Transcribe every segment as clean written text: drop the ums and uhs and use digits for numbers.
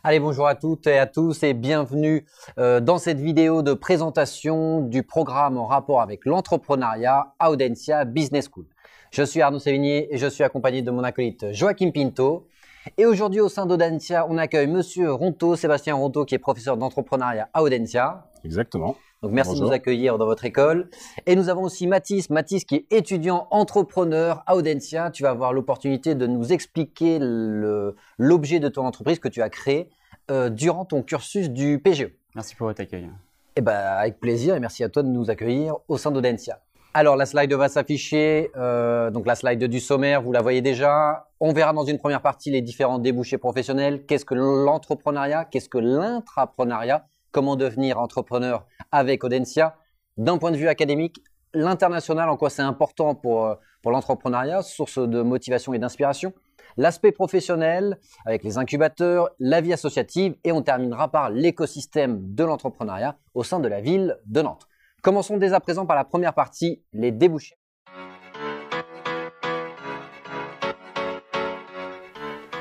Allez, bonjour à toutes et à tous et bienvenue dans cette vidéo de présentation du programme en rapport avec l'entrepreneuriat à Audencia Business School. Je suis Arnaud Sévigné et je suis accompagné de mon acolyte Joachim Pinto. Et aujourd'hui, au sein d'Audencia, on accueille Monsieur Ronto, Sébastien Ronto, qui est professeur d'entrepreneuriat à Audencia. Exactement. Donc, merci Bonjour. de nous accueillir dans votre école. Et nous avons aussi Mathis qui est étudiant entrepreneur à Audencia. Tu vas avoir l'opportunité de nous expliquer l'objet de ton entreprise que tu as créé durant ton cursus du PGE. Merci pour votre accueil. Eh ben, avec plaisir et merci à toi de nous accueillir au sein d'Audencia. Alors, la slide va s'afficher. Donc, la slide du sommaire, vous la voyez déjà. On verra dans une première partie les différents débouchés professionnels. Qu'est-ce que l'entrepreneuriat? Qu'est-ce que l'intrapreneuriat? Comment devenir entrepreneur avec Audencia? D'un point de vue académique, l'international, en quoi c'est important pour l'entrepreneuriat, source de motivation et d'inspiration. L'aspect professionnel avec les incubateurs, la vie associative et on terminera par l'écosystème de l'entrepreneuriat au sein de la ville de Nantes. Commençons dès à présent par la première partie, les débouchés.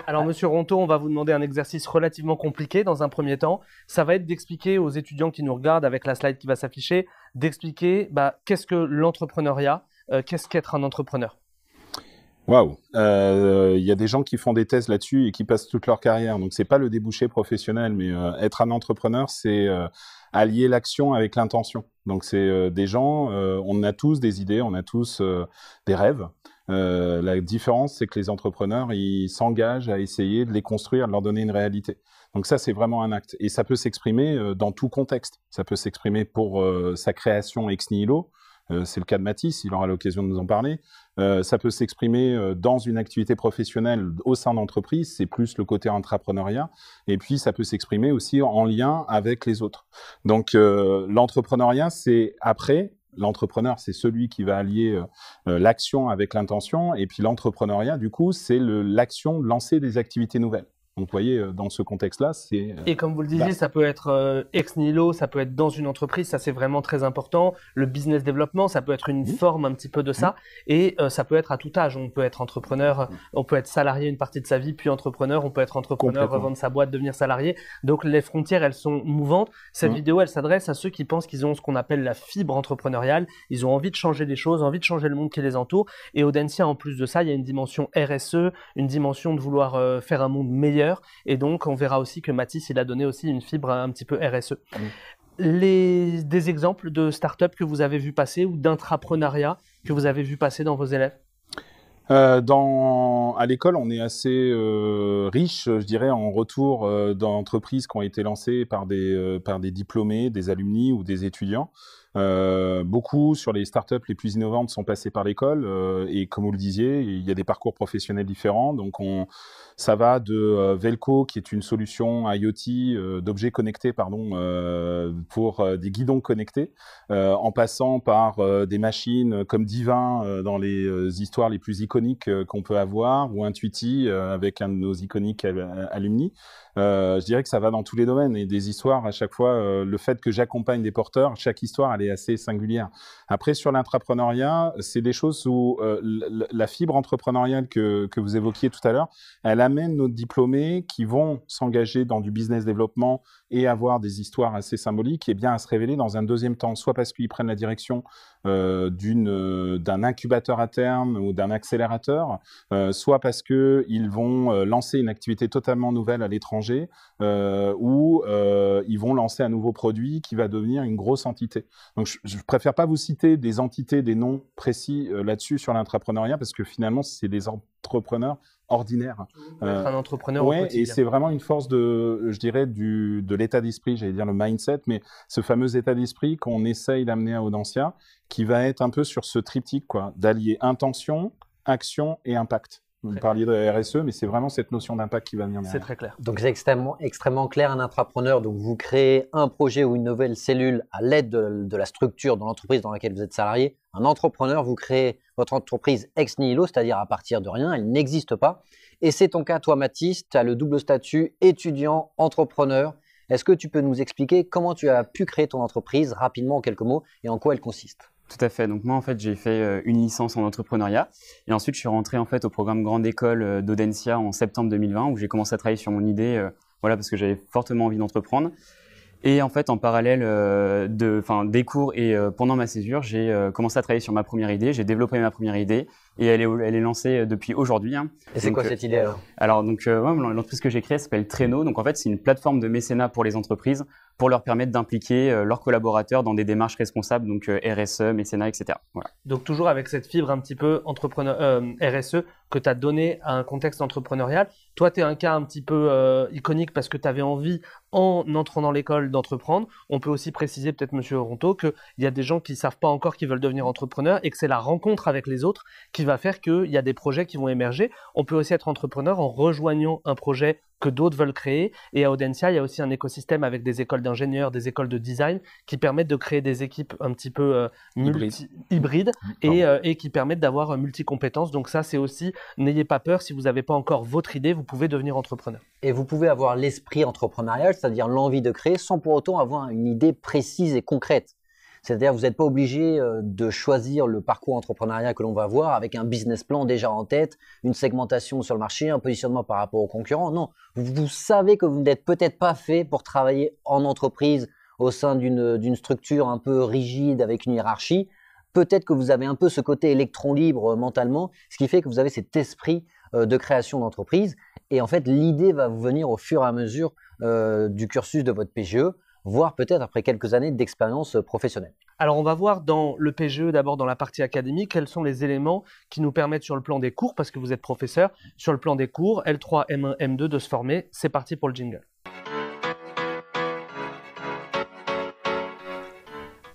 Alors, Monsieur Ronto, on va vous demander un exercice relativement compliqué dans un premier temps. Ça va être d'expliquer aux étudiants qui nous regardent avec la slide qui va s'afficher, d'expliquer qu'est-ce que l'entrepreneuriat, qu'est-ce qu'être un entrepreneur. Waouh. Y a des gens qui font des thèses là-dessus et qui passent toute leur carrière. Donc, c'est pas le débouché professionnel, mais être un entrepreneur, c'est allier l'action avec l'intention. Donc, c'est des gens, on a tous des idées, on a tous des rêves. La différence, c'est que les entrepreneurs, ils s'engagent à essayer de les construire, de leur donner une réalité. Donc ça, c'est vraiment un acte. Et ça peut s'exprimer dans tout contexte. Ça peut s'exprimer pour sa création ex nihilo. C'est le cas de Mathis, il aura l'occasion de nous en parler. Ça peut s'exprimer dans une activité professionnelle au sein d'entreprise, c'est plus le côté intrapreneuriat. Et puis, ça peut s'exprimer aussi en lien avec les autres. Donc, l'entrepreneuriat, c'est après. L'entrepreneur, c'est celui qui va allier l'action avec l'intention. Et puis l'entrepreneuriat, du coup, c'est l'action de lancer des activités nouvelles. Donc, vous voyez, dans ce contexte-là, c'est... Et comme vous le disiez, ça peut être ex nihilo, ça peut être dans une entreprise, ça c'est vraiment très important. Le business développement, ça peut être une forme un petit peu de ça. Et ça peut être à tout âge. On peut être entrepreneur, on peut être salarié une partie de sa vie, puis entrepreneur. On peut être entrepreneur, revendre sa boîte, devenir salarié. Donc les frontières, elles sont mouvantes. Cette vidéo, elle s'adresse à ceux qui pensent qu'ils ont ce qu'on appelle la fibre entrepreneuriale. Ils ont envie de changer des choses, envie de changer le monde qui les entoure. Et Audencia, en plus de ça, il y a une dimension RSE, une dimension de vouloir faire un monde meilleur. Et donc, on verra aussi que Mathis, il a donné aussi une fibre un petit peu RSE. Des exemples de start-up que vous avez vu passer ou d'intrapreneuriat que vous avez vu passer dans vos élèves? À l'école, on est assez riche, je dirais, en retour d'entreprises qui ont été lancées par des diplômés, des alumni ou des étudiants. Beaucoup sur les startups les plus innovantes sont passées par l'école et comme vous le disiez, il y a des parcours professionnels différents. Donc ça va de Velco, qui est une solution IoT d'objets connectés, pour des guidons connectés, en passant par des machines comme Divin dans les histoires les plus iconiques qu'on peut avoir, ou Intuiti avec un de nos iconiques alumni. Je dirais que ça va dans tous les domaines et des histoires à chaque fois. Le fait que j'accompagne des porteurs, chaque histoire, elle est assez singulière. Après, sur l'intrapreneuriat, c'est des choses où la fibre entrepreneuriale que vous évoquiez tout à l'heure, elle amène nos diplômés qui vont s'engager dans du business développement et avoir des histoires assez symboliques, et bien à se révéler dans un deuxième temps, soit parce qu'ils prennent la direction d'un incubateur à terme ou d'un accélérateur, soit parce qu'ils vont lancer une activité totalement nouvelle à l'étranger, ou ils vont lancer un nouveau produit qui va devenir une grosse entité. Donc je préfère pas vous citer des entités, des noms précis là-dessus sur l'intrapreneuriat, parce que finalement c'est des entrepreneurs ordinaire. Être un entrepreneur ouais, et c'est vraiment une force je dirais, de l'état d'esprit, j'allais dire le mindset, mais ce fameux état d'esprit qu'on essaye d'amener à Audencia, qui va être un peu sur ce triptyque, quoi, d'allier intention, action et impact. Vous parliez de RSE, mais c'est vraiment cette notion d'impact qui va venir derrière. C'est très clair. Donc, c'est extrêmement clair, un intrapreneur. Donc, vous créez un projet ou une nouvelle cellule à l'aide de la structure de l'entreprise dans laquelle vous êtes salarié. Un entrepreneur, vous créez votre entreprise ex nihilo, c'est-à-dire à partir de rien, elle n'existe pas. Et c'est ton cas, toi, Mathis, tu as le double statut étudiant, entrepreneur. Est-ce que tu peux nous expliquer comment tu as pu créer ton entreprise rapidement en quelques mots et en quoi elle consiste? Tout à fait. Donc moi, en fait, j'ai fait une licence en entrepreneuriat et ensuite je suis rentré en fait au programme Grande École d'Audencia en septembre 2020 où j'ai commencé à travailler sur mon idée voilà, parce que j'avais fortement envie d'entreprendre. Et en fait, en parallèle des cours et pendant ma césure, j'ai commencé à travailler sur ma première idée. J'ai développé ma première idée et elle est lancée depuis aujourd'hui. Hein. Et c'est quoi cette idée alors? Alors, l'entreprise que j'ai créée s'appelle Traino. Donc, en fait, c'est une plateforme de mécénat pour les entreprises pour leur permettre d'impliquer leurs collaborateurs dans des démarches responsables, donc RSE, mécénat, etc. Voilà. Donc toujours avec cette fibre un petit peu RSE que tu as donné à un contexte entrepreneurial. Toi, tu es un cas un petit peu iconique parce que tu avais envie, en entrant dans l'école, d'entreprendre. On peut aussi préciser, peut-être, Monsieur Ronto, qu'il y a des gens qui ne savent pas encore qu'ils veulent devenir entrepreneurs et que c'est la rencontre avec les autres qui va faire qu'il y a des projets qui vont émerger. On peut aussi être entrepreneur en rejoignant un projet que d'autres veulent créer. Et à Audencia, il y a aussi un écosystème avec des écoles d'ingénieurs, des écoles de design qui permettent de créer des équipes un petit peu hybrides et qui permettent d'avoir multi-compétences. Donc ça, c'est aussi, n'ayez pas peur, si vous n'avez pas encore votre idée, vous pouvez devenir entrepreneur. Et vous pouvez avoir l'esprit entrepreneurial, c'est-à-dire l'envie de créer, sans pour autant avoir une idée précise et concrète. C'est-à-dire, vous n'êtes pas obligé de choisir le parcours entrepreneurial que l'on va voir avec un business plan déjà en tête, une segmentation sur le marché, un positionnement par rapport aux concurrents. Non, vous savez que vous n'êtes peut-être pas fait pour travailler en entreprise au sein d'une structure un peu rigide avec une hiérarchie. Peut-être que vous avez un peu ce côté électron libre mentalement, ce qui fait que vous avez cet esprit de création d'entreprise. Et en fait, l'idée va vous venir au fur et à mesure du cursus de votre PGE, voire peut-être après quelques années d'expérience professionnelle. Alors, on va voir dans le PGE, d'abord dans la partie académique, quels sont les éléments qui nous permettent sur le plan des cours, parce que vous êtes professeur, sur le plan des cours, L3, M1, M2, de se former. C'est parti pour le jingle.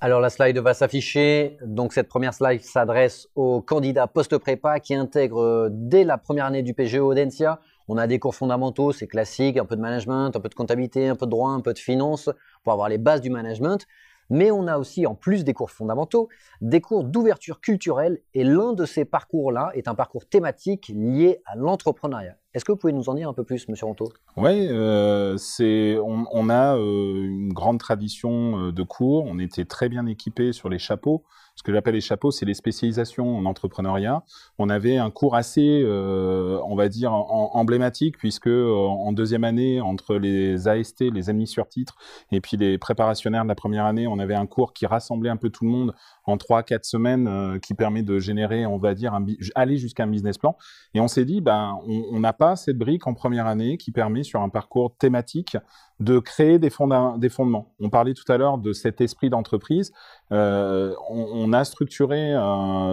Alors la slide va s'afficher. Donc cette première slide s'adresse aux candidats post-prépa qui intègrent dès la première année du PGE Audencia. On a des cours fondamentaux, c'est classique, un peu de management, un peu de comptabilité, un peu de droit, un peu de finance pour avoir les bases du management. Mais on a aussi, en plus des cours fondamentaux, des cours d'ouverture culturelle. Et l'un de ces parcours-là est un parcours thématique lié à l'entrepreneuriat. Est-ce que vous pouvez nous en dire un peu plus, Monsieur Ronto? Oui, on a une grande tradition de cours. On était très bien équipés sur les chapeaux. Ce que j'appelle les chapeaux, c'est les spécialisations en entrepreneuriat. On avait un cours assez, on va dire, emblématique, puisque en deuxième année, entre les AST, les admis sur titre, et puis les préparationnaires de la première année, on avait un cours qui rassemblait un peu tout le monde en 3-4 semaines, qui permet de générer, on va dire, aller jusqu'à un business plan. Et on s'est dit, on n'a pas cette brique en première année qui permet, sur un parcours thématique, de créer des fondements. On parlait tout à l'heure de cet esprit d'entreprise. On a structuré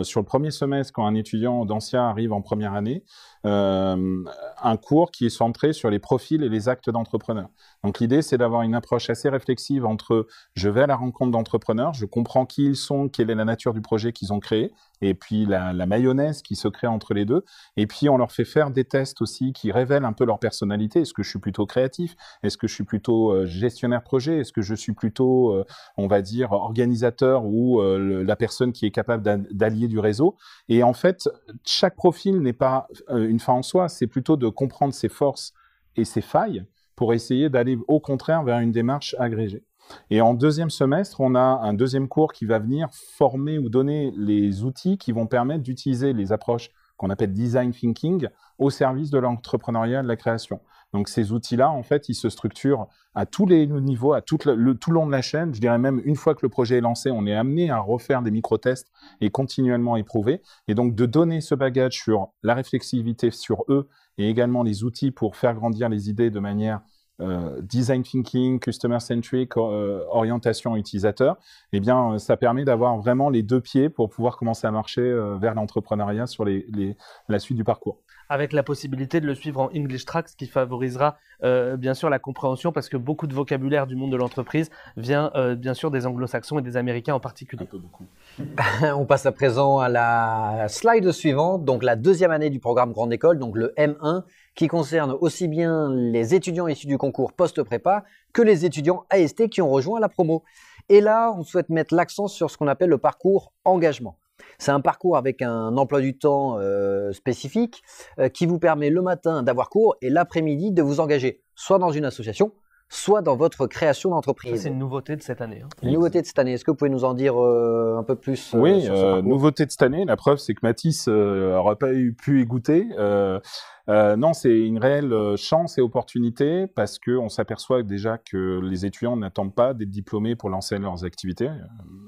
sur le premier semestre, quand un étudiant d'Audencia arrive en première année, un cours qui est centré sur les profils et les actes d'entrepreneurs. Donc l'idée, c'est d'avoir une approche assez réflexive entre je vais à la rencontre d'entrepreneurs, je comprends qui ils sont, quelle est la nature du projet qu'ils ont créé, et puis la mayonnaise qui se crée entre les deux. Et puis on leur fait faire des tests aussi qui révèlent un peu leur personnalité. Est-ce que je suis plutôt créatif? Est-ce que je suis plutôt gestionnaire projet? Est-ce que je suis plutôt, on va dire, organisateur ou la personne qui est capable d'allier du réseau? Et en fait, chaque profil n'est pas une fin en soi, c'est plutôt de comprendre ses forces et ses failles pour essayer d'aller au contraire vers une démarche agrégée. Et en deuxième semestre, on a un deuxième cours qui va venir former ou donner les outils qui vont permettre d'utiliser les approches qu'on appelle design thinking au service de l'entrepreneuriat et de la création. Donc ces outils-là, en fait, ils se structurent à tous les niveaux, à tout le long de la chaîne. Je dirais même, une fois que le projet est lancé, on est amené à refaire des micro-tests et continuellement éprouver. Et donc de donner ce bagage sur la réflexivité sur eux et également les outils pour faire grandir les idées de manière design thinking, customer centric, orientation utilisateur, eh bien, ça permet d'avoir vraiment les deux pieds pour pouvoir commencer à marcher vers l'entrepreneuriat sur la suite du parcours. Avec la possibilité de le suivre en English Track, ce qui favorisera bien sûr la compréhension, parce que beaucoup de vocabulaire du monde de l'entreprise vient bien sûr des anglo-saxons et des américains en particulier. Un peu beaucoup. On passe à présent à la slide suivante, donc la deuxième année du programme Grande École, donc le M1, qui concerne aussi bien les étudiants issus du concours post-prépa que les étudiants AST qui ont rejoint la promo. Et là, on souhaite mettre l'accent sur ce qu'on appelle le parcours engagement. C'est un parcours avec un emploi du temps spécifique qui vous permet le matin d'avoir cours et l'après-midi de vous engager soit dans une association, soit dans votre création Ça, d'entreprise. c'est une nouveauté de cette année. Hein. Une nouveauté de cette année. Est-ce que vous pouvez nous en dire un peu plus Oui, sur ce parcours? nouveauté de cette année. La preuve, c'est que Mathis n'aurait pas pu y goûter. Non, c'est une réelle chance et opportunité parce que on s'aperçoit déjà que les étudiants n'attendent pas d'être diplômés pour lancer leurs activités.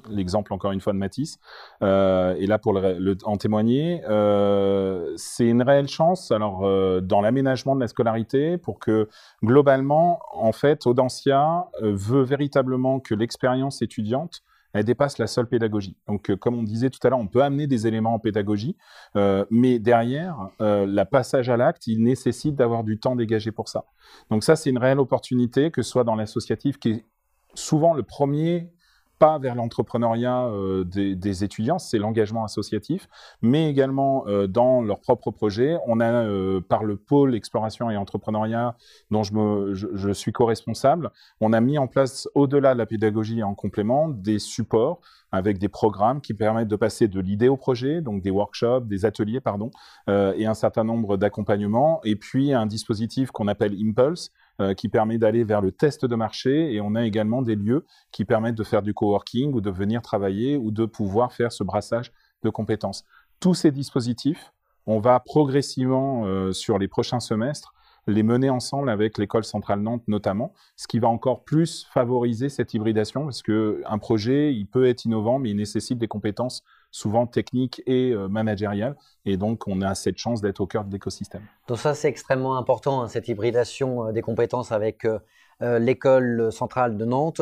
L'exemple encore une fois de Mathis est là pour en témoigner. C'est une réelle chance. Alors dans l'aménagement de la scolarité, pour que globalement, en fait, Audencia veut véritablement que l'expérience étudiante elle dépasse la seule pédagogie. Donc, comme on disait tout à l'heure, on peut amener des éléments en pédagogie, mais derrière, le passage à l'acte, il nécessite d'avoir du temps dégagé pour ça. Donc ça, c'est une réelle opportunité, que ce soit dans l'associatif, qui est souvent le premier pas vers l'entrepreneuriat des étudiants, c'est l'engagement associatif, mais également dans leurs propres projets. On a, par le pôle exploration et entrepreneuriat dont je suis co-responsable, on a mis en place, au-delà de la pédagogie en complément, des supports avec des programmes qui permettent de passer de l'idée au projet, donc des workshops, des ateliers, pardon, et un certain nombre d'accompagnements, et puis un dispositif qu'on appelle Impulse, qui permet d'aller vers le test de marché, et on a également des lieux qui permettent de faire du coworking ou de venir travailler ou de pouvoir faire ce brassage de compétences. Tous ces dispositifs, on va progressivement sur les prochains semestres les mener ensemble avec l'École centrale Nantes notamment, ce qui va encore plus favoriser cette hybridation parce qu'un projet, il peut être innovant, mais il nécessite des compétences souvent techniques et managériales. Et donc, on a cette chance d'être au cœur de l'écosystème. Donc ça, c'est extrêmement important, hein, cette hybridation des compétences avec l'École centrale de Nantes.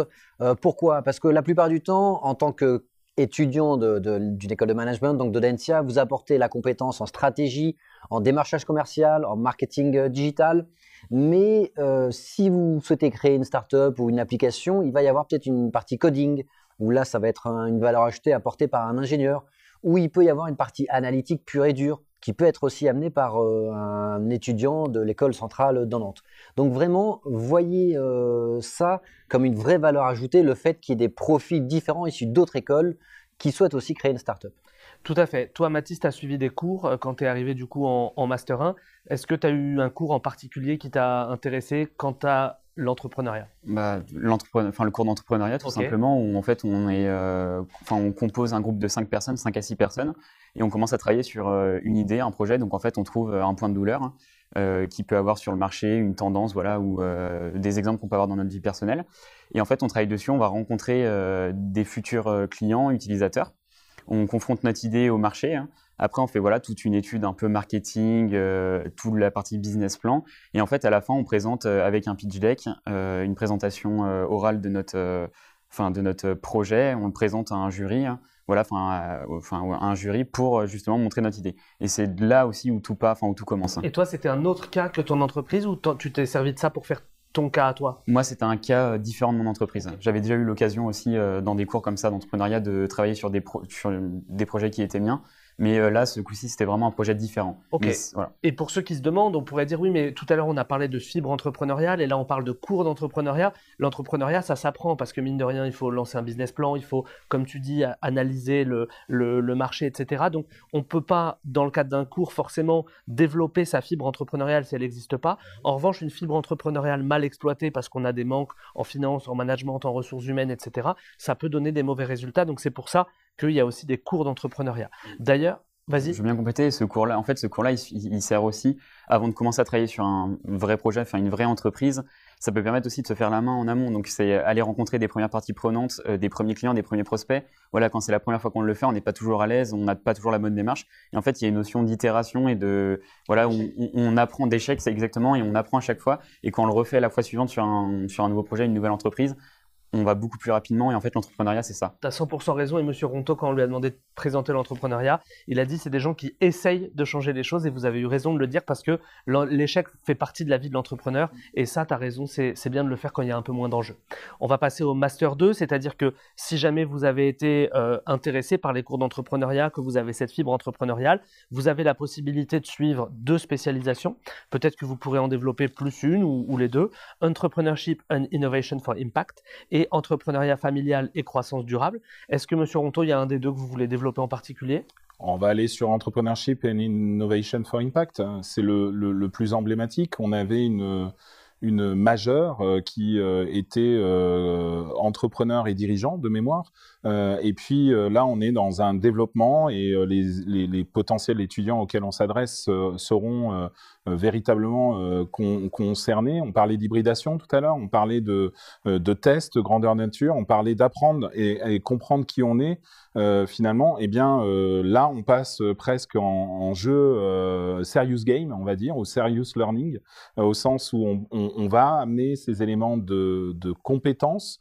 Pourquoi? Parce que la plupart du temps, en tant qu'étudiant d'une école de management, donc d'Audencia, vous apportez la compétence en stratégie, en démarchage commercial, en marketing digital. Mais si vous souhaitez créer une start-up ou une application, il va y avoir peut-être une partie coding, où là, ça va être une valeur ajoutée apportée par un ingénieur, où il peut y avoir une partie analytique pure et dure, qui peut être aussi amenée par un étudiant de l'école centrale de Nantes. Donc vraiment, voyez ça comme une vraie valeur ajoutée, le fait qu'il y ait des profils différents issus d'autres écoles qui souhaitent aussi créer une start-up. Tout à fait. Toi, Mathis, tu as suivi des cours quand tu es arrivé du coup en Master 1. Est-ce que tu as eu un cours en particulier qui t'a intéressé quant à l'entrepreneuriat? Le cours d'entrepreneuriat, tout simplement, où en fait on compose un groupe de 5 personnes, 5 à 6 personnes, et on commence à travailler sur une idée, un projet. Donc en fait, on trouve un point de douleur qui peut avoir sur le marché, une tendance, voilà, ou des exemples qu'on peut avoir dans notre vie personnelle. Et en fait, on travaille dessus, on va rencontrer des futurs clients, utilisateurs. On confronte notre idée au marché. Après, on fait toute une étude un peu marketing, toute la partie business plan. Et en fait, à la fin, on présente avec un pitch deck, une présentation orale de notre projet. On le présente à un jury, un jury pour justement montrer notre idée. Et c'est là aussi où tout commence. Et toi, c'était un autre cas que ton entreprise ou tu t'es servi de ça pour faire ton cas à toi? Moi, c'était un cas différent de mon entreprise. J'avais déjà eu l'occasion aussi, dans des cours comme ça d'entrepreneuriat, de travailler sur des projets qui étaient miens. Mais là, ce coup-ci, c'était vraiment un projet différent. Ok. Voilà. Et pour ceux qui se demandent, on pourrait dire oui, mais tout à l'heure, on a parlé de fibre entrepreneuriale et là, on parle de cours d'entrepreneuriat. L'entrepreneuriat, ça s'apprend parce que mine de rien, il faut lancer un business plan, il faut, comme tu dis, analyser le marché, etc. Donc, on ne peut pas, dans le cadre d'un cours, forcément développer sa fibre entrepreneuriale si elle n'existe pas. En revanche, une fibre entrepreneuriale mal exploitée parce qu'on a des manques en finance, en management, en ressources humaines, etc., ça peut donner des mauvais résultats. Donc, c'est pour ça qu'il y a aussi des cours d'entrepreneuriat. D'ailleurs, vas-y. Je veux bien compléter ce cours-là. En fait, ce cours-là, il sert aussi, avant de commencer à travailler sur un vrai projet, enfin une vraie entreprise, ça peut permettre aussi de se faire la main en amont. Donc, c'est aller rencontrer des premières parties prenantes, des premiers clients, des premiers prospects. Voilà, quand c'est la première fois qu'on le fait, on n'est pas toujours à l'aise, on n'a pas toujours la bonne démarche. Et en fait, il y a une notion d'itération et on apprend d'échecs, c'est exactement, et on apprend à chaque fois. Et quand on le refait la fois suivante sur un nouveau projet, une nouvelle entreprise, on va beaucoup plus rapidement et en fait l'entrepreneuriat c'est ça. Tu as 100% raison et Monsieur Ronto, quand on lui a demandé de présenter l'entrepreneuriat, il a dit c'est des gens qui essayent de changer les choses et vous avez eu raison de le dire parce que l'échec fait partie de la vie de l'entrepreneur et ça tu as raison, c'est bien de le faire quand il y a un peu moins d'enjeux. On va passer au Master 2, c'est-à-dire que si jamais vous avez été intéressé par les cours d'entrepreneuriat, que vous avez cette fibre entrepreneuriale, vous avez la possibilité de suivre 2 spécialisations, peut-être que vous pourrez en développer plus une ou les deux, Entrepreneurship and Innovation for Impact et entrepreneuriat familial et croissance durable. Est-ce que, Monsieur Ronto, il y a un des deux que vous voulez développer en particulier? On va aller sur Entrepreneurship and Innovation for Impact. C'est le plus emblématique. On avait une majeure qui était entrepreneur et dirigeant de mémoire. Et puis là, on est dans un développement et les potentiels étudiants auxquels on s'adresse seront véritablement concernés. On parlait d'hybridation tout à l'heure, on parlait de tests grandeur nature, on parlait d'apprendre et comprendre qui on est. Finalement, eh bien, là, on passe presque en jeu serious game, on va dire, ou serious learning, au sens où on va amener ces éléments de compétences,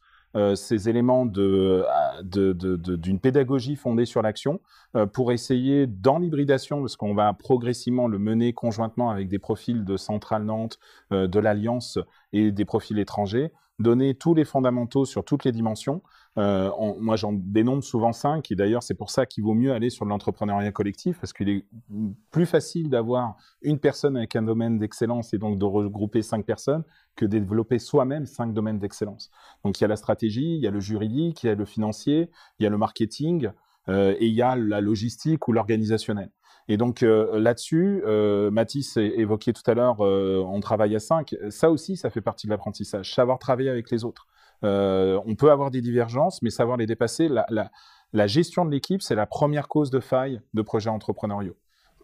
ces éléments d'une pédagogie fondée sur l'action pour essayer, dans l'hybridation, parce qu'on va progressivement le mener conjointement avec des profils de Centrale Nantes, de l'Alliance et des profils étrangers, donner tous les fondamentaux sur toutes les dimensions. Moi, j'en dénombre souvent 5, et d'ailleurs, c'est pour ça qu'il vaut mieux aller sur l'entrepreneuriat collectif, parce qu'il est plus facile d'avoir une personne avec un domaine d'excellence et donc de regrouper 5 personnes que de développer soi-même 5 domaines d'excellence. Donc, il y a la stratégie, il y a le juridique, il y a le financier, il y a le marketing, et il y a la logistique ou l'organisationnel. Et donc là-dessus, Mathis évoquait tout à l'heure, on travaille à 5. Ça aussi, ça fait partie de l'apprentissage, savoir travailler avec les autres. On peut avoir des divergences, mais savoir les dépasser. La gestion de l'équipe, c'est la première cause de faille de projets entrepreneuriaux.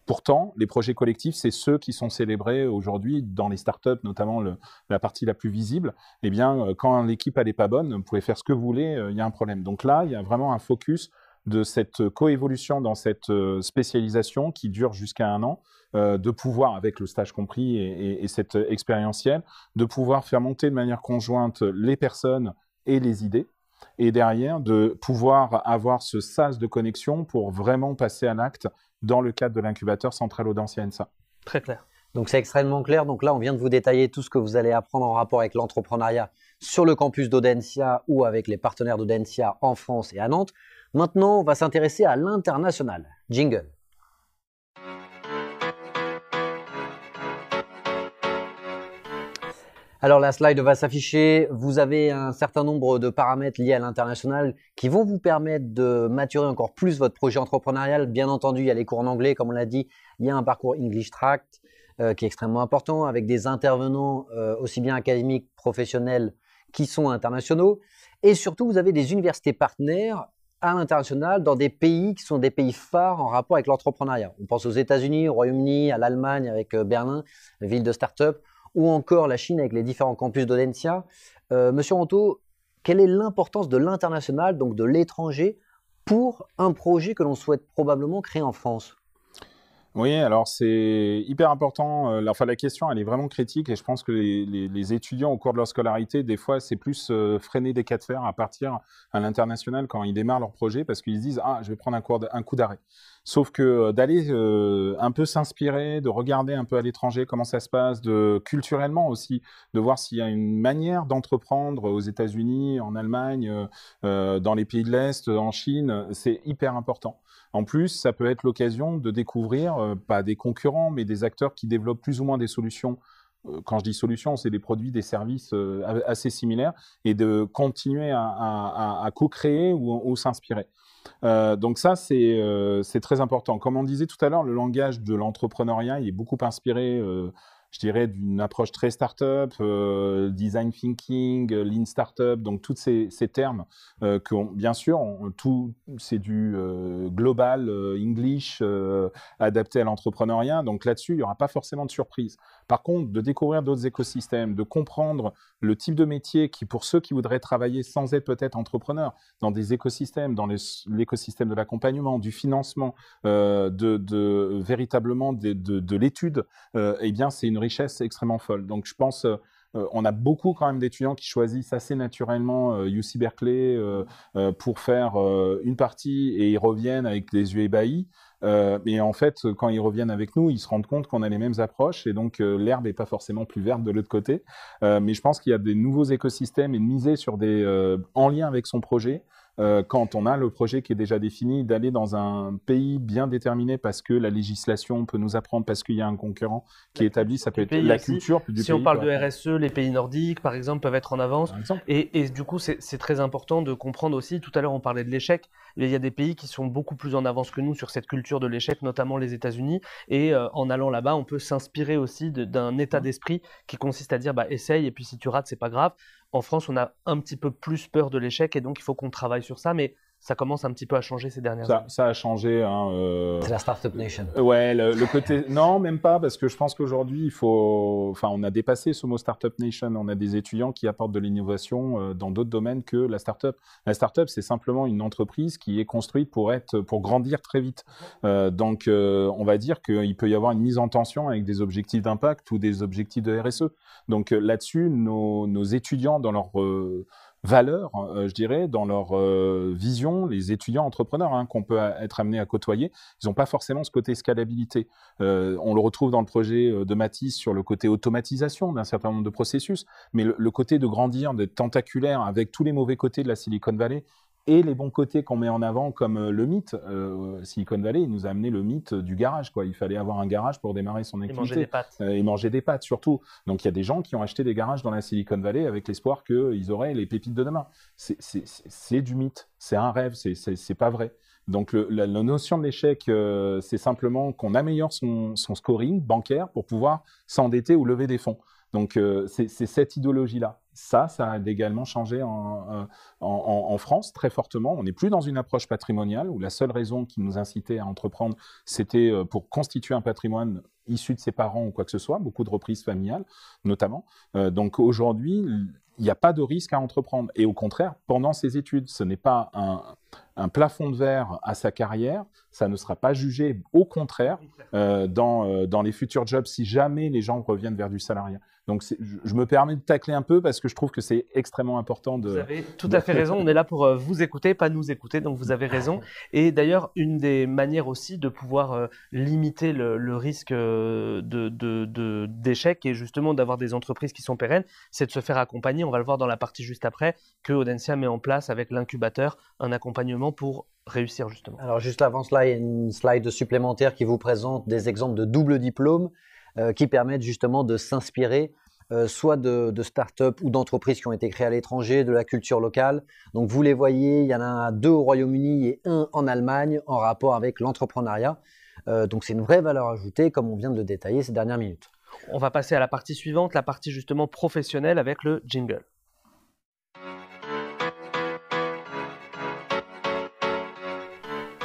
Pourtant, les projets collectifs, c'est ceux qui sont célébrés aujourd'hui dans les startups, notamment la partie la plus visible. Eh bien, quand l'équipe n'est pas bonne, vous pouvez faire ce que vous voulez, il y a un problème. Donc là, il y a vraiment un focus de cette coévolution dans cette spécialisation qui dure jusqu'à 1 an, de pouvoir, avec le stage compris et cette expérientielle, de pouvoir faire monter de manière conjointe les personnes et les idées, et derrière de pouvoir avoir ce sas de connexion pour vraiment passer à l'acte dans le cadre de l'incubateur Centrale Audencia ENSA. Très clair. Donc c'est extrêmement clair. Donc là, on vient de vous détailler tout ce que vous allez apprendre en rapport avec l'entrepreneuriat sur le campus d'Audencia ou avec les partenaires d'Audencia en France et à Nantes. Maintenant, on va s'intéresser à l'international. Jingle. Alors la slide va s'afficher. Vous avez un certain nombre de paramètres liés à l'international qui vont vous permettre de maturer encore plus votre projet entrepreneurial. Bien entendu, il y a les cours en anglais, comme on l'a dit. Il y a un parcours English Tract qui est extrêmement important avec des intervenants aussi bien académiques, professionnels qui sont internationaux. Et surtout, vous avez des universités partenaires à l'international dans des pays qui sont des pays phares en rapport avec l'entrepreneuriat. On pense aux États-Unis, au Royaume-Uni, à l'Allemagne avec Berlin, ville de start-up, ou encore la Chine avec les différents campus d'Audencia. Monsieur Rontaud, quelle est l'importance de l'international, donc de l'étranger, pour un projet que l'on souhaite probablement créer en France ? Oui, alors c'est hyper important. Enfin, la question, elle est vraiment critique et je pense que les étudiants au cours de leur scolarité, des fois, c'est plus freiner des cas de fer à partir à l'international quand ils démarrent leur projet parce qu'ils se disent « Ah, je vais prendre un coup d'arrêt ». Sauf que d'aller un peu s'inspirer, de regarder un peu à l'étranger comment ça se passe, culturellement aussi, de voir s'il y a une manière d'entreprendre aux États-Unis, en Allemagne, dans les pays de l'Est, en Chine, c'est hyper important. En plus, ça peut être l'occasion de découvrir, pas des concurrents, mais des acteurs qui développent plus ou moins des solutions. Quand je dis solutions, c'est des produits, des services assez similaires, et de continuer à co-créer ou s'inspirer. Donc ça, c'est très important. Comme on disait tout à l'heure, le langage de l'entrepreneuriat il est beaucoup inspiré, je dirais, d'une approche très start-up, design thinking, lean start-up, donc tous ces termes que, bien sûr, tout c'est du global English adapté à l'entrepreneuriat. Donc là-dessus, il n'y aura pas forcément de surprise. Par contre, de découvrir d'autres écosystèmes, de comprendre le type de métier qui, pour ceux qui voudraient travailler sans être peut-être entrepreneurs, dans des écosystèmes, dans l'écosystème de l'accompagnement, du financement, véritablement de l'étude, eh bien, c'est une richesse extrêmement folle. Donc, je pense, on a beaucoup quand même d'étudiants qui choisissent assez naturellement UC Berkeley pour faire une partie et ils reviennent avec les yeux ébahis. Mais en fait, quand ils reviennent avec nous, ils se rendent compte qu'on a les mêmes approches et donc l'herbe n'est pas forcément plus verte de l'autre côté. Mais je pense qu'il y a des nouveaux écosystèmes et de miser sur en lien avec son projet, quand on a le projet qui est déjà défini, d'aller dans un pays bien déterminé parce que la législation peut nous apprendre, parce qu'il y a un concurrent qui est établi, ça peut être la culture du pays. Si on parle de RSE, les pays nordiques, par exemple, peuvent être en avance. Et du coup, c'est très important de comprendre aussi, tout à l'heure on parlait de l'échec, il y a des pays qui sont beaucoup plus en avance que nous sur cette culture de l'échec, notamment les États-Unis. Et en allant là-bas, on peut s'inspirer aussi d'un état d'esprit qui consiste à dire essaye, et puis si tu rates, c'est pas grave. En France, on a un petit peu plus peur de l'échec et donc il faut qu'on travaille sur ça, mais ça commence un petit peu à changer ces dernières années. Ça a changé. C'est la Startup Nation. Ouais, le côté... Non, même pas, parce que je pense qu'aujourd'hui, on a dépassé ce mot Startup Nation. On a des étudiants qui apportent de l'innovation dans d'autres domaines que la startup. La startup, c'est simplement une entreprise qui est construite pour grandir très vite. Donc, on va dire qu'il peut y avoir une mise en tension avec des objectifs d'impact ou des objectifs de RSE. Donc, là-dessus, nos étudiants, dans leur... valeurs, je dirais, dans leur vision, les étudiants entrepreneurs qu'on peut être amené à côtoyer, ils n'ont pas forcément ce côté scalabilité. On le retrouve dans le projet de Mathis sur le côté automatisation d'un certain nombre de processus, mais le côté de grandir, d'être tentaculaire avec tous les mauvais côtés de la Silicon Valley et les bons côtés qu'on met en avant comme le mythe. Silicon Valley, il nous a amené le mythe du garage, quoi. Il fallait avoir un garage pour démarrer son activité. Et manger des pâtes. Et manger des pâtes, surtout. Donc, il y a des gens qui ont acheté des garages dans la Silicon Valley avec l'espoir qu'ils auraient les pépites de demain. C'est du mythe. C'est un rêve. C'est pas vrai. Donc, la notion de l'échec, c'est simplement qu'on améliore son scoring bancaire pour pouvoir s'endetter ou lever des fonds. Donc, c'est cette idéologie-là. Ça a également changé en France très fortement. On n'est plus dans une approche patrimoniale où la seule raison qui nous incitait à entreprendre, c'était pour constituer un patrimoine issu de ses parents ou quoi que ce soit, beaucoup de reprises familiales notamment. Donc aujourd'hui, il n'y a pas de risque à entreprendre. Et au contraire, pendant ses études, ce n'est pas un plafond de verre à sa carrière, ça ne sera pas jugé, au contraire, dans les futurs jobs, si jamais les gens reviennent vers du salariat. Donc, je me permets de tacler un peu parce que je trouve que c'est extrêmement important de... Vous avez tout à fait raison, on est là pour vous écouter, pas nous écouter, donc vous avez raison. Et d'ailleurs, une des manières aussi de pouvoir limiter le risque d'échec et justement d'avoir des entreprises qui sont pérennes, c'est de se faire accompagner. On va le voir dans la partie juste après, que Audencia met en place avec l'incubateur un accompagnement pour réussir justement. Alors juste avant cela, il y a une slide supplémentaire qui vous présente des exemples de double diplôme qui permettent justement de s'inspirer soit de start-up ou d'entreprises qui ont été créées à l'étranger, de la culture locale. Donc vous les voyez, il y en a 2 au Royaume-Uni et 1 en Allemagne en rapport avec l'entrepreneuriat. Donc c'est une vraie valeur ajoutée comme on vient de le détailler ces dernières minutes. On va passer à la partie suivante, la partie justement professionnelle avec le jingle.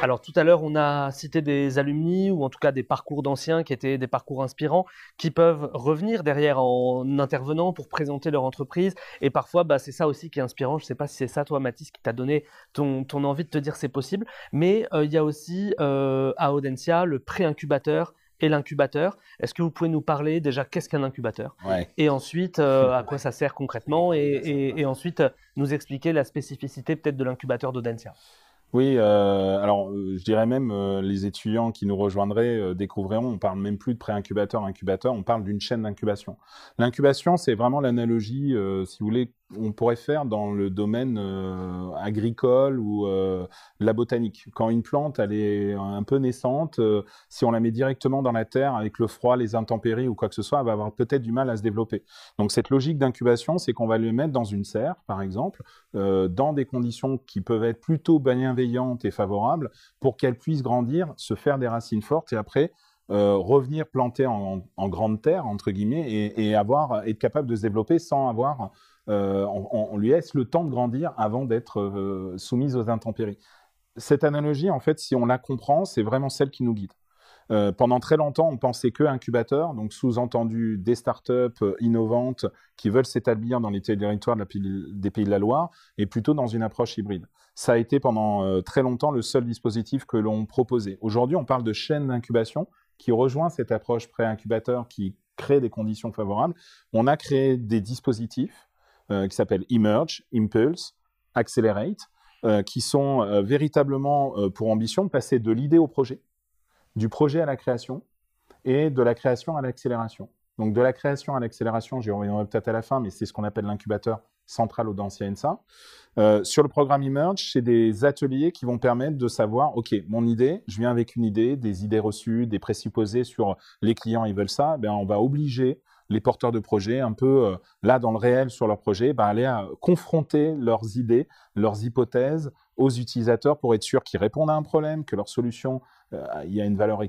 Alors tout à l'heure, on a cité des alumni ou en tout cas des parcours d'anciens qui étaient des parcours inspirants qui peuvent revenir derrière en intervenant pour présenter leur entreprise. Et parfois, c'est ça aussi qui est inspirant. Je ne sais pas si c'est ça, toi, Mathis, qui t'a donné ton envie de te dire c'est possible. Mais il y a aussi à Audencia le pré-incubateur et l'incubateur. Est-ce que vous pouvez nous parler déjà qu'est-ce qu'un incubateur? Ouais. Et ensuite à quoi ça sert concrètement et ensuite nous expliquer la spécificité peut-être de l'incubateur d'Audencia? Oui, alors je dirais même les étudiants qui nous rejoindraient découvriront, on parle même plus de pré-incubateur, incubateur, on parle d'une chaîne d'incubation. L'incubation, c'est vraiment l'analogie, si vous voulez, on pourrait faire dans le domaine agricole ou la botanique. Quand une plante, elle est un peu naissante, si on la met directement dans la terre avec le froid, les intempéries ou quoi que ce soit, elle va avoir peut-être du mal à se développer. Donc cette logique d'incubation, c'est qu'on va le mettre dans une serre, par exemple, dans des conditions qui peuvent être plutôt bienveillantes et favorables pour qu'elle puisse grandir, se faire des racines fortes et après revenir planter en grande terre, entre guillemets, et être capable de se développer sans avoir... on lui laisse le temps de grandir avant d'être soumise aux intempéries. Cette analogie, en fait, si on la comprend, c'est vraiment celle qui nous guide. Pendant très longtemps, on pensait que incubateur, donc sous-entendu des startups innovantes qui veulent s'établir dans les territoires des Pays de la Loire, et plutôt dans une approche hybride. Ça a été pendant très longtemps le seul dispositif que l'on proposait. Aujourd'hui, on parle de chaîne d'incubation qui rejoint cette approche pré-incubateur qui crée des conditions favorables. On a créé des dispositifs qui s'appellent Emerge, Impulse, Accelerate, qui sont véritablement pour ambition de passer de l'idée au projet, du projet à la création et de la création à l'accélération. Donc de la création à l'accélération, j'y reviendrai peut-être à la fin, mais c'est ce qu'on appelle l'incubateur centrale Audencia ENSA. Sur le programme Emerge, c'est des ateliers qui vont permettre de savoir, OK, mon idée, je viens avec une idée, des idées reçues, des présupposés sur les clients, ils veulent ça, ben, on va obliger les porteurs de projets, un peu là dans le réel sur leur projet, ben, aller à confronter leurs idées, leurs hypothèses aux utilisateurs pour être sûr qu'ils répondent à un problème, que leur solution, il y a une valeur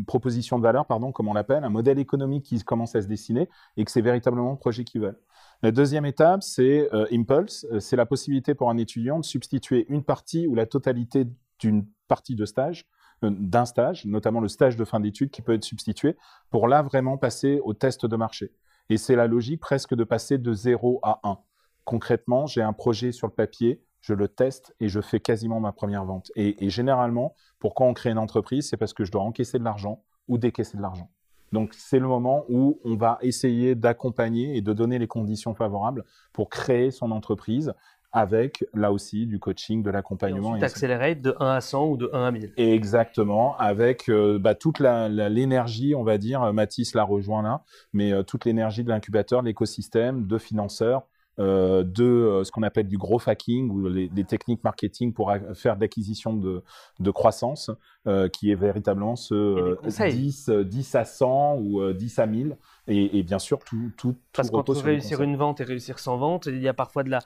proposition de valeur, pardon, comme on l'appelle, un modèle économique qui commence à se dessiner et que c'est véritablement le projet qu'ils veulent. La deuxième étape, c'est Impulse. C'est la possibilité pour un étudiant de substituer une partie ou la totalité d'une partie de stage, d'un stage, notamment le stage de fin d'études qui peut être substitué, pour là vraiment passer au test de marché. Et c'est la logique presque de passer de 0 à 1. Concrètement, j'ai un projet sur le papier, je le teste et je fais quasiment ma première vente. Et généralement, pourquoi on crée une entreprise? C'est parce que je dois encaisser de l'argent ou décaisser de l'argent. Donc, c'est le moment où on va essayer d'accompagner et de donner les conditions favorables pour créer son entreprise avec, là aussi, du coaching, de l'accompagnement. Et ensuite, accelerate de 1 à 100 ou de 1 à 1000. Exactement, avec toute l'énergie, on va dire, Mathis l'a rejoint là, mais toute l'énergie de l'incubateur, l'écosystème, de financeurs, ce qu'on appelle du growth hacking ou les techniques marketing pour faire d'acquisition de croissance, qui est véritablement ce 10 à 100 ou 10 à 1000 et bien sûr tout parce qu'entre réussir une vente et réussir sans vente, il y a parfois de la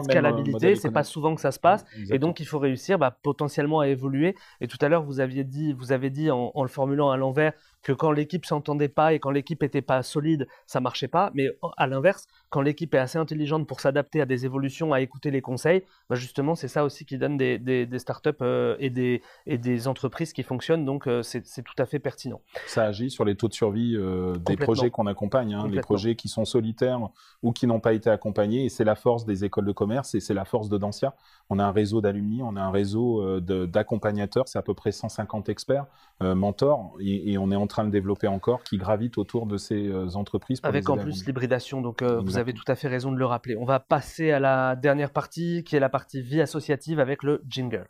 scalabilité, c'est pas souvent que ça se passe. Exactement. Et donc il faut réussir potentiellement à évoluer. Et tout à l'heure vous avez dit en le formulant à l'envers que quand l'équipe s'entendait pas et quand l'équipe était pas solide, ça marchait pas. Mais à l'inverse, quand l'équipe est assez intelligente pour s'adapter à des évolutions, à écouter les conseils, justement c'est ça aussi qui donne des startups et des entreprises qui fonctionnent. Donc c'est tout à fait pertinent. Ça agit sur les taux de survie des projets qu'on accompagne, les projets qui sont solitaires ou qui n'ont pas été accompagnés. Et c'est la force des écoles de commerce et c'est la force d'Audencia. On a un réseau d'alumni, on a un réseau d'accompagnateurs, c'est à peu près 150 experts, mentors, et on est en train de développer encore, qui gravitent autour de ces entreprises. Avec en plus l'hybridation, donc vous avez tout à fait raison de le rappeler. On va passer à la dernière partie, qui est la partie vie associative avec le jingle.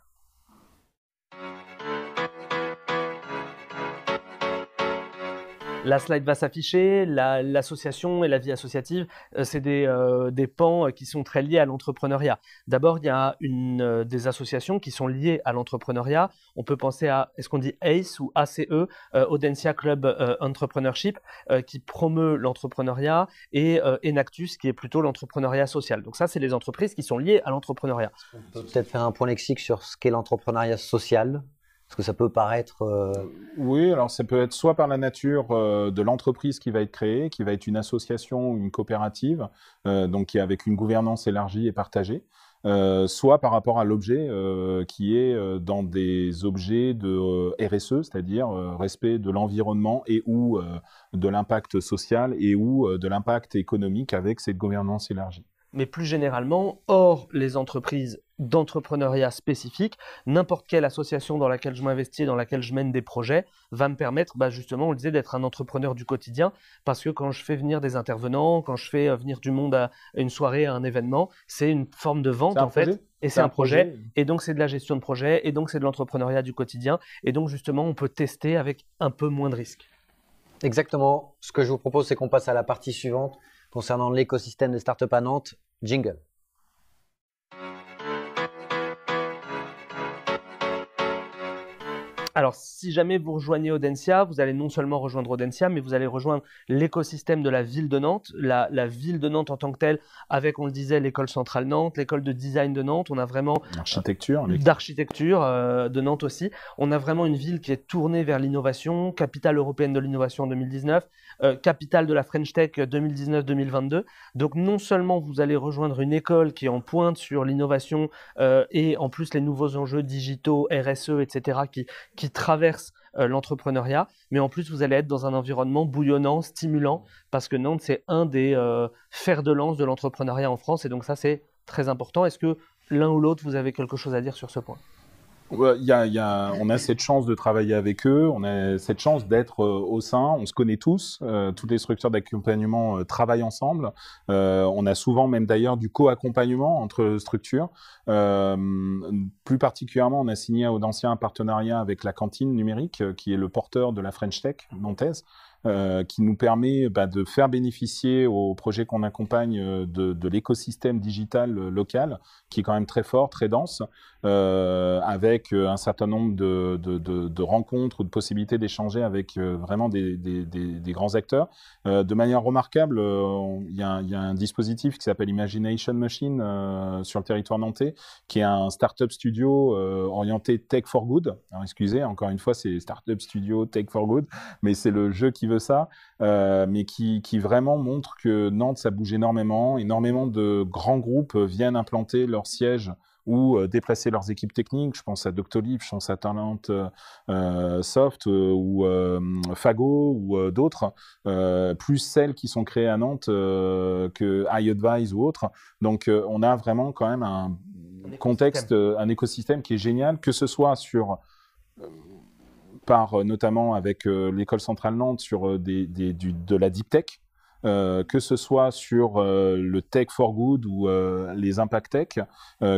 La slide va s'afficher, l'association et la vie associative, c'est des pans qui sont très liés à l'entrepreneuriat. D'abord, il y a des associations qui sont liées à l'entrepreneuriat. On peut penser à, est-ce qu'on dit ACE ou ACE, Audencia Club Entrepreneurship, qui promeut l'entrepreneuriat, et Enactus, qui est plutôt l'entrepreneuriat social. Donc ça, c'est les entreprises qui sont liées à l'entrepreneuriat. On peut peut-être faire un point lexique sur ce qu'est l'entrepreneuriat social. Parce que ça peut paraître... Oui, alors ça peut être soit par la nature de l'entreprise qui va être créée, qui va être une association ou une coopérative, donc qui est avec une gouvernance élargie et partagée, soit par rapport à l'objet qui est dans des objets de RSE, c'est-à-dire respect de l'environnement et ou de l'impact social et ou de l'impact économique avec cette gouvernance élargie. Mais plus généralement, hors les entreprises d'entrepreneuriat spécifique, n'importe quelle association dans laquelle je m'investis, dans laquelle je mène des projets, va me permettre, justement, on le disait, d'être un entrepreneur du quotidien, parce que quand je fais venir des intervenants, quand je fais venir du monde à une soirée, à un événement, c'est une forme de vente en fait, et c'est un projet, et donc c'est de la gestion de projet, et donc c'est de l'entrepreneuriat du quotidien, et donc justement on peut tester avec un peu moins de risques. Exactement. Ce que je vous propose, c'est qu'on passe à la partie suivante concernant l'écosystème des startups à Nantes. Jingle. Alors, si jamais vous rejoignez Audencia, vous allez non seulement rejoindre Audencia, mais vous allez rejoindre l'écosystème de la ville de Nantes, la ville de Nantes en tant que telle, avec, on le disait, l'école centrale Nantes, l'école de design de Nantes. On a vraiment d'architecture de Nantes aussi. On a vraiment une ville qui est tournée vers l'innovation, capitale européenne de l'innovation en 2019, capitale de la French Tech 2019-2022. Donc, non seulement vous allez rejoindre une école qui est en pointe sur l'innovation et en plus les nouveaux enjeux digitaux, RSE, etc., qui traverse l'entrepreneuriat, mais en plus vous allez être dans un environnement bouillonnant, stimulant, parce que Nantes c'est un des fers de lance de l'entrepreneuriat en France, et donc ça c'est très important. Est-ce que l'un ou l'autre vous avez quelque chose à dire sur ce point ? On a cette chance de travailler avec eux, on a cette chance d'être au sein, on se connaît tous, toutes les structures d'accompagnement travaillent ensemble, on a souvent même d'ailleurs du co-accompagnement entre structures. Plus particulièrement, on a signé à Audencia un partenariat avec la cantine numérique qui est le porteur de la French Tech nantaise. qui nous permet de faire bénéficier aux projets qu'on accompagne de l'écosystème digital local, qui est quand même très fort, très dense, avec un certain nombre de rencontres ou de possibilités d'échanger avec vraiment des grands acteurs. De manière remarquable, il y a un dispositif qui s'appelle Imagination Machine sur le territoire nantais, qui est un startup studio orienté Tech for Good. Alors, excusez, encore une fois, c'est startup studio Tech for Good, mais c'est le jeu qui veut ça, mais qui vraiment montre que Nantes, ça bouge énormément. Énormément de grands groupes viennent implanter leur siège ou déplacer leurs équipes techniques. Je pense à Doctolib, je pense à Talent Soft ou Fago ou d'autres, plus celles qui sont créées à Nantes que iAdvise ou autres. Donc on a vraiment quand même un contexte, un écosystème qui est génial, que ce soit sur notamment avec l'école centrale Nantes sur de la deep tech, que ce soit sur le tech for good ou les impact tech,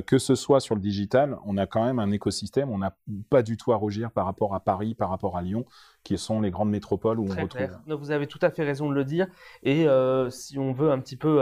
que ce soit sur le digital, on a quand même un écosystème, on n'a pas du tout à rougir par rapport à Paris, par rapport à Lyon, qui sont les grandes métropoles où on retrouve. Clair. Non, vous avez tout à fait raison de le dire. Et si on veut un petit peu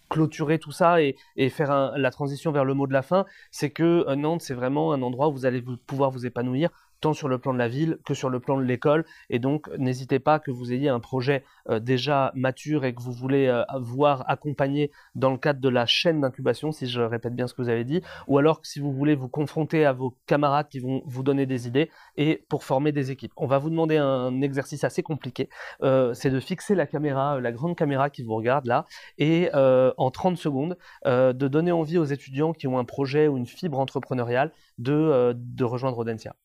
clôturer tout ça et faire la transition vers le mot de la fin, c'est que Nantes, c'est vraiment un endroit où vous allez pouvoir vous épanouir, tant sur le plan de la ville que sur le plan de l'école. Et donc, n'hésitez pas, que vous ayez un projet déjà mature et que vous voulez voir accompagné dans le cadre de la chaîne d'incubation, si je répète bien ce que vous avez dit, ou alors que si vous voulez vous confronter à vos camarades qui vont vous donner des idées et pour former des équipes. On va vous demander un exercice assez compliqué, c'est de fixer la caméra, la grande caméra qui vous regarde là, et en 30 secondes, de donner envie aux étudiants qui ont un projet ou une fibre entrepreneuriale de rejoindre Audencia.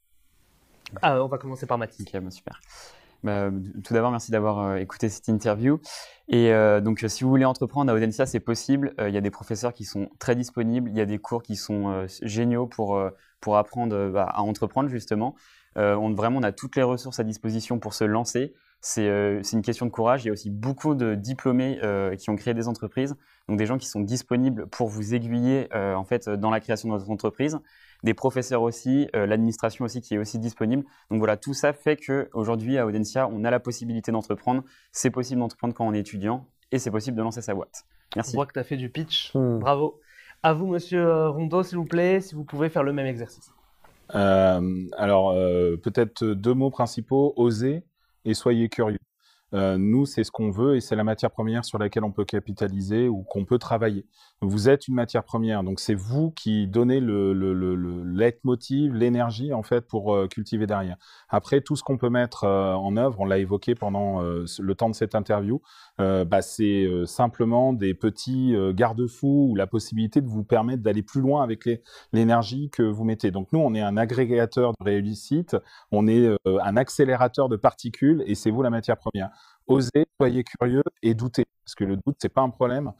On va commencer par Mathis. Ok, super. Tout d'abord, merci d'avoir écouté cette interview. Et donc, si vous voulez entreprendre à Audencia, c'est possible. Il y a des professeurs qui sont très disponibles. Il y a des cours qui sont géniaux pour apprendre à entreprendre, justement. On a toutes les ressources à disposition pour se lancer. C'est une question de courage. Il y a aussi beaucoup de diplômés qui ont créé des entreprises, donc des gens qui sont disponibles pour vous aiguiller en fait, dans la création de votre entreprise. Des professeurs aussi, l'administration aussi qui est aussi disponible. Donc voilà, tout ça fait qu'aujourd'hui à Audencia, on a la possibilité d'entreprendre. C'est possible d'entreprendre quand on est étudiant et c'est possible de lancer sa boîte. Merci. On voit que tu as fait du pitch. Bravo. À vous, monsieur Rondeau, s'il vous plaît, si vous pouvez faire le même exercice. Alors, peut-être 2 mots principaux, osez et soyez curieux. Nous, c'est ce qu'on veut et c'est la matière première sur laquelle on peut capitaliser ou qu'on peut travailler. Vous êtes une matière première, donc c'est vous qui donnez le leitmotiv, l'énergie en fait pour cultiver derrière. Après, tout ce qu'on peut mettre en œuvre, on l'a évoqué pendant le temps de cette interview, c'est simplement des petits garde-fous ou la possibilité de vous permettre d'aller plus loin avec l'énergie que vous mettez. Donc nous, on est un agrégateur de réussite, on est un accélérateur de particules et c'est vous la matière première. Osez, soyez curieux et doutez, parce que le doute, c'est pas un problème.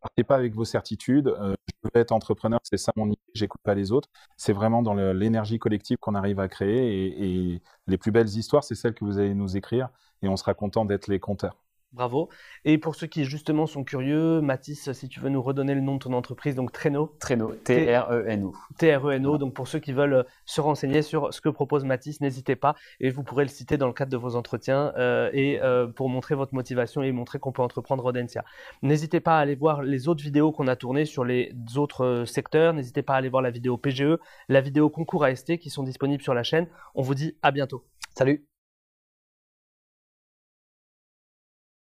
Partez pas avec vos certitudes. Je veux être entrepreneur, c'est ça mon idée, j'écoute pas les autres. C'est vraiment dans l'énergie collective qu'on arrive à créer et les plus belles histoires, c'est celles que vous allez nous écrire et on sera content d'être les conteurs. Bravo. Et pour ceux qui justement sont curieux, Mathis, si tu veux nous redonner le nom de ton entreprise, donc Treno. Treno, T-R-E-N-O. T-R-E-N-O, donc pour ceux qui veulent se renseigner sur ce que propose Mathis, n'hésitez pas et vous pourrez le citer dans le cadre de vos entretiens pour montrer votre motivation et montrer qu'on peut entreprendre Audencia. N'hésitez pas à aller voir les autres vidéos qu'on a tournées sur les autres secteurs, n'hésitez pas à aller voir la vidéo PGE, la vidéo concours AST qui sont disponibles sur la chaîne. On vous dit à bientôt. Salut.